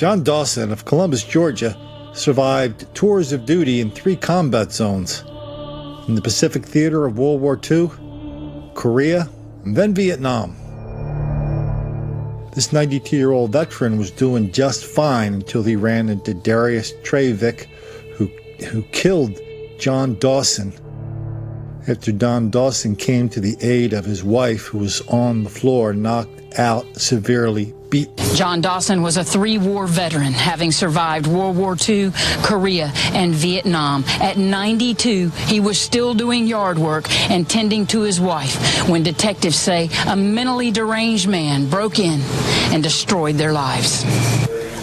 John Dawson of Columbus, Georgia, survived tours of duty in 3 combat zones: in the Pacific Theater of World War II, Korea, and then Vietnam. This 92-year-old veteran was doing just fine until he ran into Darius Trevick, who killed John Dawson. After Don Dawson came to the aid of his wife, who was on the floor, knocked out, severely beaten. John Dawson was a 3-war veteran, having survived World War II, Korea, and Vietnam. At 92, he was still doing yard work and tending to his wife when detectives say a mentally deranged man broke in and destroyed their lives.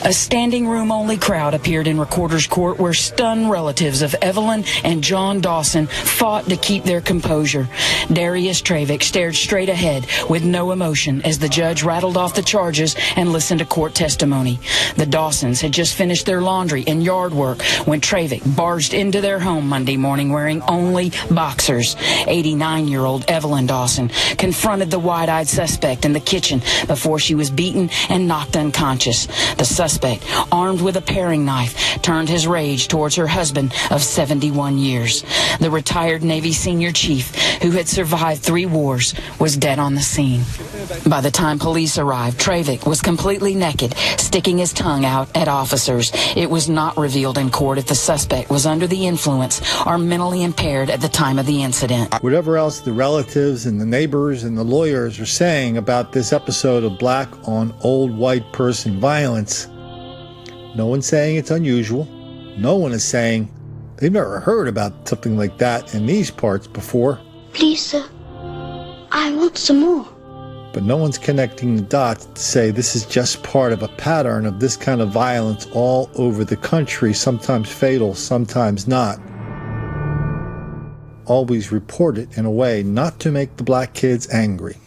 A standing room only crowd appeared in Recorder's Court, where stunned relatives of Evelyn and John Dawson fought to keep their composure. Darius Trevick stared straight ahead with no emotion as the judge rattled off the charges and listened to court testimony. The Dawsons had just finished their laundry and yard work when Trevick barged into their home Monday morning wearing only boxers. 89-year-old Evelyn Dawson confronted the wide-eyed suspect in the kitchen before she was beaten and knocked unconscious. The suspect, armed with a paring knife, turned his rage towards her husband of 71 years. The retired Navy senior chief, who had survived 3 wars, was dead on the scene. By the time police arrived, Trevick was completely naked, sticking his tongue out at officers. It was not revealed in court if the suspect was under the influence or mentally impaired at the time of the incident. Whatever else the relatives and the neighbors and the lawyers are saying about this episode of black on old white person violence, no one's saying it's unusual. No one is saying they've never heard about something like that in these parts before. Please, sir, I want some more. But no one's connecting the dots to say this is just part of a pattern of this kind of violence all over the country, sometimes fatal, sometimes not. Always reported in a way not to make the black kids angry.